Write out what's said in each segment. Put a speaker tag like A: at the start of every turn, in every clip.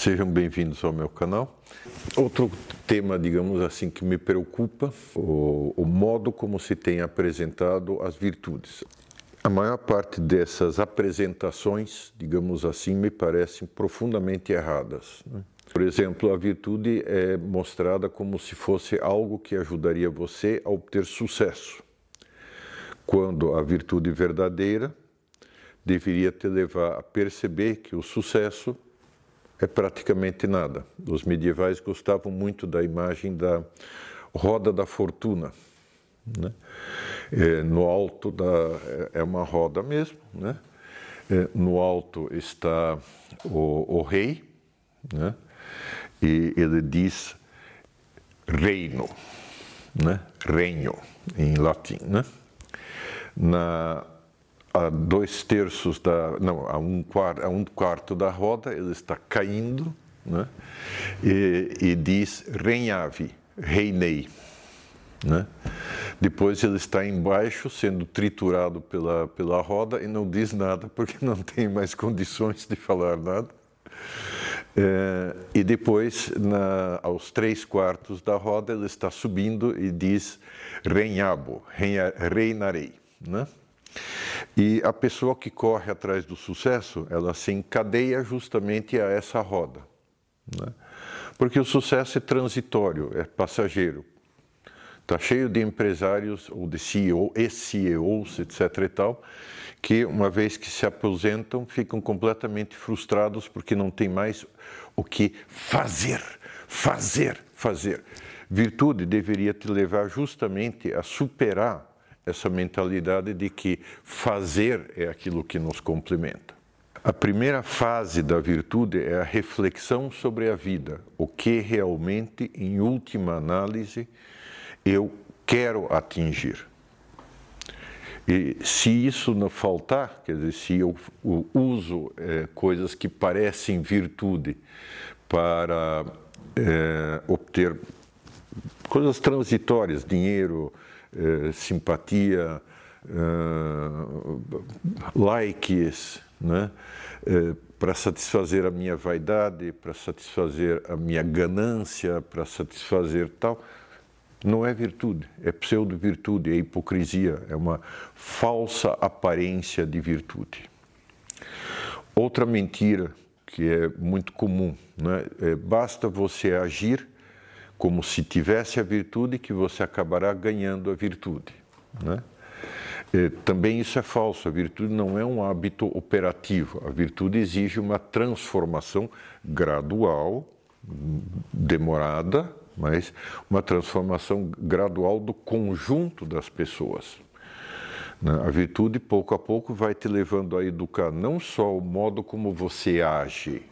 A: Sejam bem-vindos ao meu canal. Outro tema, digamos assim, que me preocupa, o modo como se tem apresentado as virtudes. A maior parte dessas apresentações, digamos assim, me parecem profundamente erradas, né? Por exemplo, a virtude é mostrada como se fosse algo que ajudaria você a obter sucesso, quando a virtude verdadeira deveria te levar a perceber que o sucesso é praticamente nada. Os medievais gostavam muito da imagem da roda da fortuna, né? No alto é uma roda mesmo, né? No alto está o rei, né? E ele diz reino, né? Reino em latim, né? A um quarto da roda ele está caindo, né? E diz regnavi, reinei, né? Depois ele está embaixo sendo triturado pela roda e não diz nada porque não tem mais condições de falar nada. E depois, aos 3/4 da roda, ele está subindo e diz regnabo, reinarei, né? E a pessoa que corre atrás do sucesso, ela se encadeia justamente a essa roda, né? Porque o sucesso é transitório, é passageiro. Está cheio de empresários ou de CEOs, etc. e tal, que uma vez que se aposentam, ficam completamente frustrados porque não tem mais o que fazer. Virtude deveria te levar justamente a superar essa mentalidade de que fazer é aquilo que nos complementa. A primeira fase da virtude é a reflexão sobre a vida, o que realmente, em última análise, eu quero atingir. E se isso não faltar, quer dizer, se eu uso coisas que parecem virtude para obter coisas transitórias, dinheiro, simpatia, likes, né? Para satisfazer a minha vaidade, para satisfazer a minha ganância, para satisfazer tal, não é virtude, é pseudo-virtude, é hipocrisia, é uma falsa aparência de virtude. Outra mentira que é muito comum, né? Basta você agir como se tivesse a virtude que você acabará ganhando a virtude, né? Também isso é falso, a virtude não é um hábito operativo, a virtude exige uma transformação gradual, demorada, mas uma transformação gradual do conjunto das pessoas. A virtude, pouco a pouco, vai te levando a educar não só o modo como você age,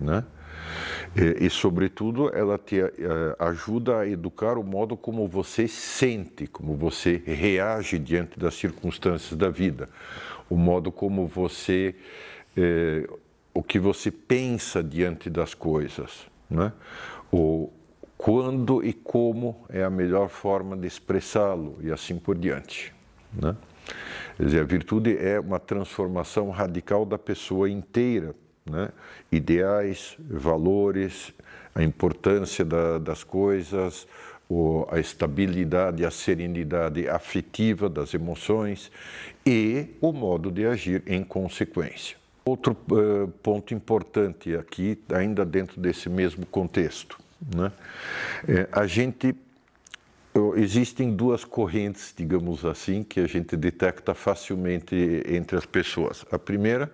A: né? E, sobretudo, ela te ajuda a educar o modo como você sente, como você reage diante das circunstâncias da vida, o modo como você, o que você pensa diante das coisas, né? O quando e como é a melhor forma de expressá-lo e assim por diante, né? Quer dizer, a virtude é uma transformação radical da pessoa inteira, né? Ideais, valores, a importância das coisas, a estabilidade, a serenidade afetiva das emoções e o modo de agir em consequência. Outro ponto importante aqui, ainda dentro desse mesmo contexto, né? Existem duas correntes, digamos assim, que a gente detecta facilmente entre as pessoas. A primeira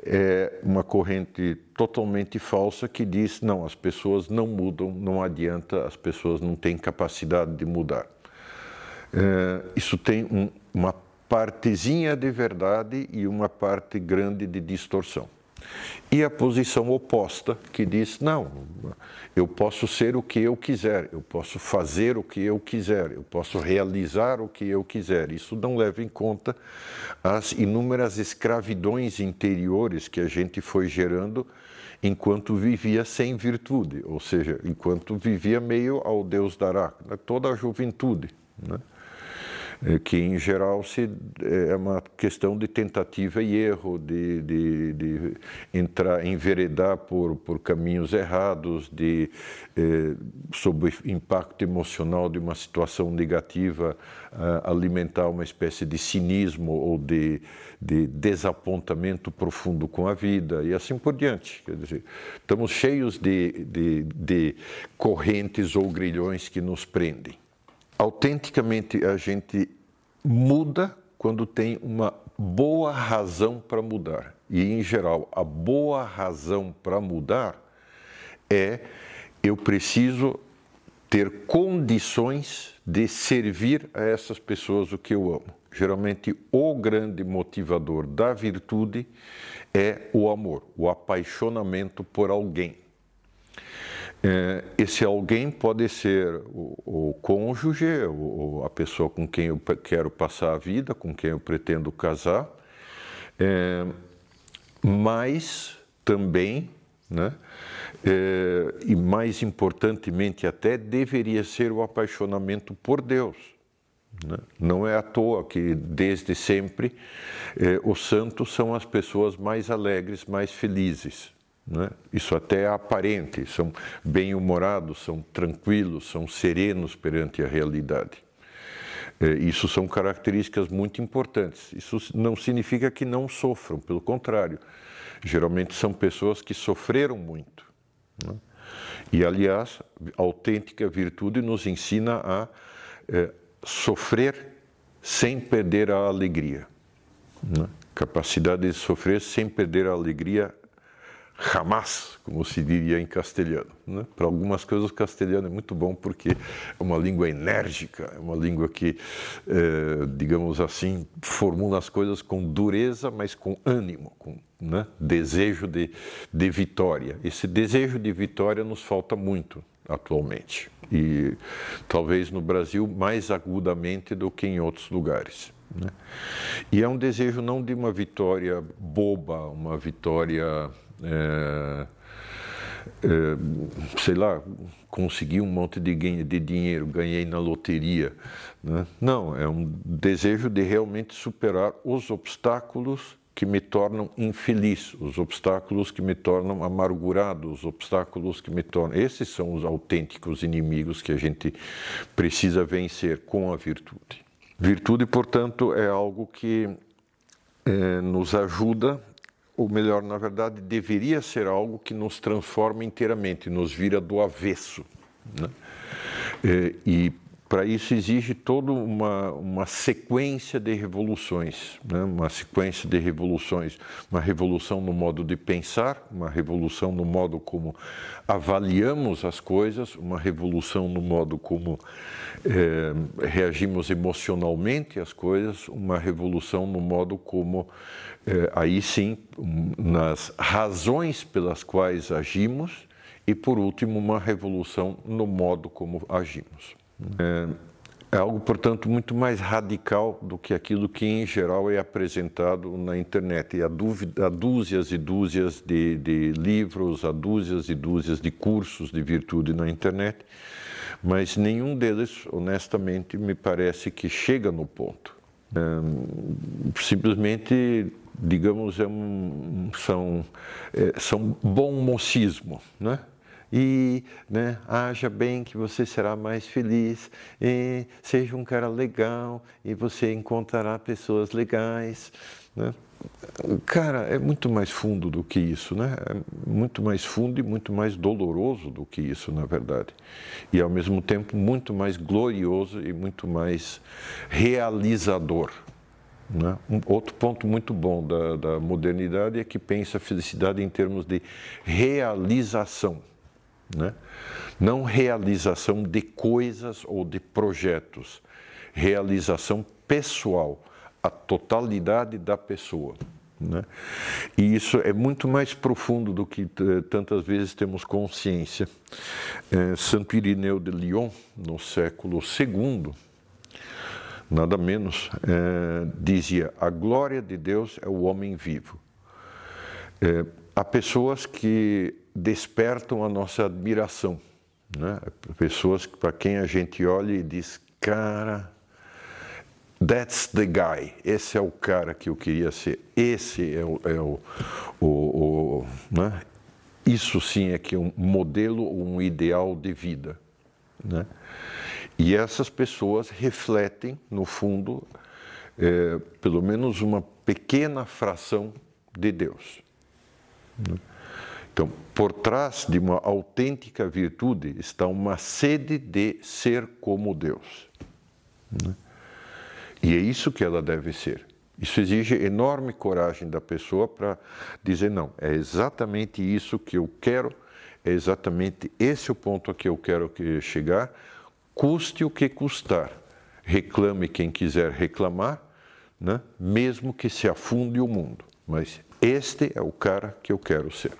A: é uma corrente totalmente falsa que diz, não, as pessoas não mudam, não adianta, as pessoas não têm capacidade de mudar. Isso tem uma partezinha de verdade e uma parte grande de distorção. E a posição oposta, que diz, não, eu posso ser o que eu quiser, eu posso fazer o que eu quiser, eu posso realizar o que eu quiser. Isso não leva em conta as inúmeras escravidões interiores que a gente foi gerando enquanto vivia sem virtude, ou seja, enquanto vivia meio ao Deus dará, toda a juventude, né? que em geral é uma questão de tentativa e erro, de enveredar por caminhos errados, sob o impacto emocional de uma situação negativa, alimentar uma espécie de cinismo ou de desapontamento profundo com a vida e assim por diante. Quer dizer, estamos cheios de correntes ou grilhões que nos prendem. Autenticamente, a gente muda quando tem uma boa razão para mudar. E, em geral, a boa razão para mudar é: eu preciso ter condições de servir a essas pessoas o que eu amo. Geralmente, o grande motivador da virtude é o amor, o apaixonamento por alguém. Esse alguém pode ser o cônjuge, ou a pessoa com quem eu quero passar a vida, com quem eu pretendo casar, mas também, né, e mais importantemente até, deveria ser o apaixonamento por Deus. Né? Não é à toa que, desde sempre, os santos são as pessoas mais alegres, mais felizes. Né? Isso até é aparente, são bem-humorados, são tranquilos, são serenos perante a realidade. Isso são características muito importantes. Isso não significa que não sofram, pelo contrário. Geralmente são pessoas que sofreram muito. Né? E, aliás, a autêntica virtude nos ensina a sofrer sem perder a alegria. Né? Capacidade de sofrer sem perder a alegria jamás, como se diria em castelhano. Né? Para algumas coisas o castelhano é muito bom porque é uma língua enérgica, é uma língua que, digamos assim, formula as coisas com dureza, mas com ânimo, com desejo de vitória. Esse desejo de vitória nos falta muito atualmente e talvez no Brasil mais agudamente do que em outros lugares. Né? E é um desejo não de uma vitória boba, uma vitória sei lá, consegui um monte de dinheiro, ganhei na loteria. Né? Não, é um desejo de realmente superar os obstáculos que me tornam infeliz, os obstáculos que me tornam amargurado, os obstáculos que me tornam... Esses são os autênticos inimigos que a gente precisa vencer com a virtude. Virtude, portanto, é algo que nos ajuda, ou melhor, na verdade, deveria ser algo que nos transforma inteiramente, nos vira do avesso. Né? E para isso exige toda uma sequência de revoluções, né? Uma sequência de revoluções, uma revolução no modo de pensar, uma revolução no modo como avaliamos as coisas, uma revolução no modo como reagimos emocionalmente às coisas, uma revolução no modo como, aí sim, nas razões pelas quais agimos e, por último, uma revolução no modo como agimos. É algo, portanto, muito mais radical do que aquilo que, em geral, é apresentado na internet. E há dúzias e dúzias de livros, há dúzias e dúzias de cursos de virtude na internet, mas nenhum deles, honestamente, me parece que chega no ponto. Simplesmente, digamos, são bom mocismo, né? E, né, haja bem que você será mais feliz, e seja um cara legal e você encontrará pessoas legais, né? Cara, é muito mais fundo do que isso, né? É muito mais fundo e muito mais doloroso do que isso, na verdade. E, ao mesmo tempo, muito mais glorioso e muito mais realizador. Né? Outro ponto muito bom da modernidade é que pensa a felicidade em termos de realização. Né? Não realização de coisas ou de projetos, realização pessoal, a totalidade da pessoa. Né? E isso é muito mais profundo do que tantas vezes temos consciência. Santo Irineu de Lyon, no século II, nada menos, dizia: a glória de Deus é o homem vivo. Há pessoas que despertam a nossa admiração, né? Pessoas para quem a gente olha e diz: cara, That's the guy. Esse é o cara que eu queria ser. Esse é né? Isso sim é que é um modelo, um ideal de vida, né? E essas pessoas refletem, no fundo, pelo menos uma pequena fração de Deus, né? Então, por trás de uma autêntica virtude está uma sede de ser como Deus, né? E é isso que ela deve ser. Isso exige enorme coragem da pessoa para dizer, não, é exatamente isso que eu quero, é exatamente esse o ponto a que eu quero chegar, custe o que custar. Reclame quem quiser reclamar, né? Mesmo que se afunde o mundo. Mas este é o cara que eu quero ser.